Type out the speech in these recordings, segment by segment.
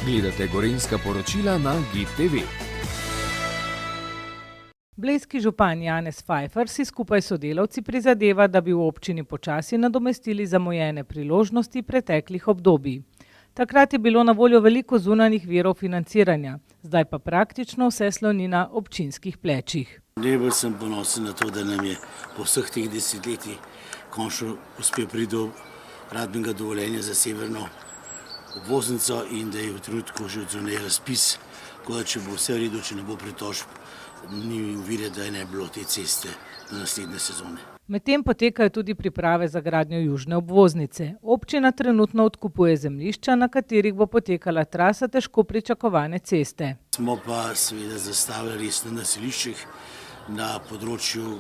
Gledate Gorenjska poročila na GID TV. Blejski župan Janez Fajfar si skupaj s sodelavci prizadeva, da bi v občini počasi nadomestili zamujene priložnosti preteklih obdobij. Takrat je bilo na voljo veliko zunanjih virov financiranja, zdaj pa praktično vse sloni na občinskih plečih. Najbolj sem ponosen na to, da nam je po vseh teh desetletjih končno uspel priti do gradbenega dovoljenja za severno obvoznico in da je v trenutku že odzvonil razpis, tako da če bo vse v redu, če ne bo pritožb, ni ovire, da ne bi bilo te ceste do naslednje sezone. Medtem potekajo tudi priprave za gradnjo južne obvoznice. Občina trenutno odkupuje zemljišča, na katerih bo potekala trasa težko pričakovane ceste. Smo pa seveda zastavili res na naseliščih na področju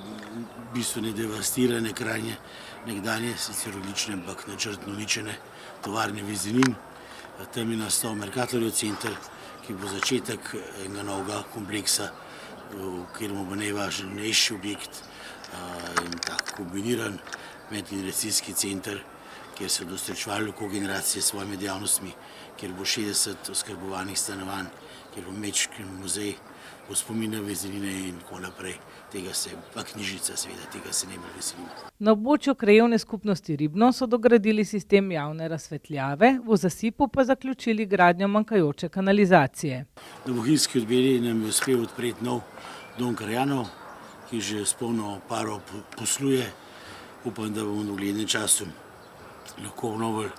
bistveno devastirane krajine, nekdanje sicer odlične, ampak načrtno uničene tovarne Vizenin. Tam je nastal Mercatorjev center, ki bo začetek enega novega kompleksa, v katerem bo najvažnejši objekt in tak kombiniran medgeneracijski center, kjer se bodo srečevali kogeneracije s svojimi dejavnostmi, kjer bo 60 oskrbovanih stanovanj, kjer bo mečki muzej v spomine Vizenine in tako naprej. Tega se, pa knjižica seveda, tega se najbolj veselimo. Na območju krajevne skupnosti Ribno so dogradili sistem javne razsvetljave, v zasipu pa zaključili gradnjo manjkajoče kanalizacije. Na Bohinjski odbeli nam je uspel odpreti nov dom krajanov, ki že s polno paro posluje. Upam, da bomo v doglednem času lahko obnovili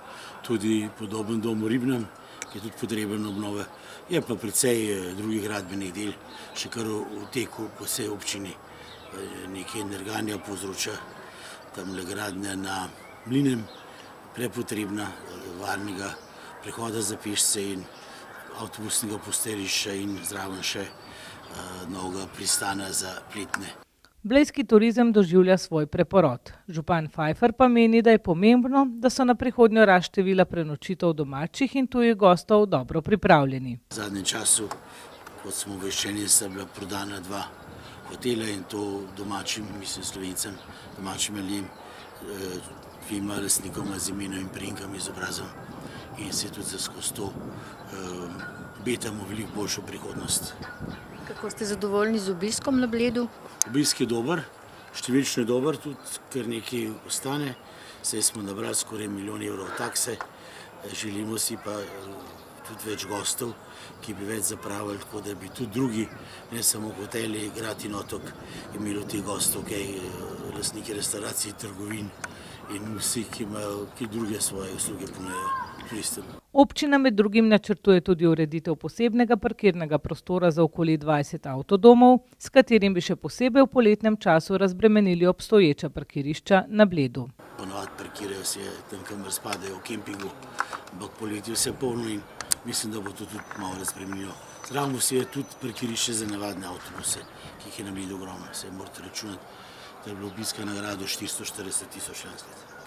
tudi podoben dom v Ribnem, ki je tudi potreben obnove. Je pa precej drugih gradbenih del, še kar v teku po vsej občini. Nekaj energanja povzroča tamle gradnja na Mlinem, prepotrebna varnega prehoda za pešce in avtobusnega postajališča in zraven še novega pristana za pletne. Blejski turizem doživlja svoj preporod. Župan Fajfar pa meni, da je pomembno, da so na prihodnjo rast števila prenočitev domačih in tujih gostov dobro pripravljeni. V zadnjem času, kot smo obveščeni, sta bila prodana 2 hotela in to domačim, mislim Slovencem, domačim ljudem, dvema lastnikoma z imenom in priimkom, izobrazom in se tudi skozi to obetamo veliko boljšo prihodnost. Kako ste zadovoljni z obiskom na Bledu? Obisk je dober, številčno je dober, tudi kar nekaj ostane. Saj smo nabrali skoraj 1 milijon evrov takse, želimo si pa tudi več gostov, ki bi več zapravili, tako da bi tudi drugi, ne samo hoteli, grad in otok, imeli teh gostov, kaj lastniki restauracij, trgovin in vsi, ki druge svoje usluge ponujajo turistom. Občina med drugim načrtuje tudi ureditev posebnega parkirnega prostora za okoli 20 avtodomov, s katerim bi še posebej v poletnem času razbremenili obstoječa parkirišča na Bledu. Ponovadi parkirajo se tam, kamor spadajo v kempingu, ampak poleti vse polno in mislim, da bo to tudi malo razbremenilo. Zraven je tudi parkirišče za navadne avtobuse, ki jih je na Bledu ogromno. Se morate računati, da je bilo obiska na gradu 440 000 lansko leto.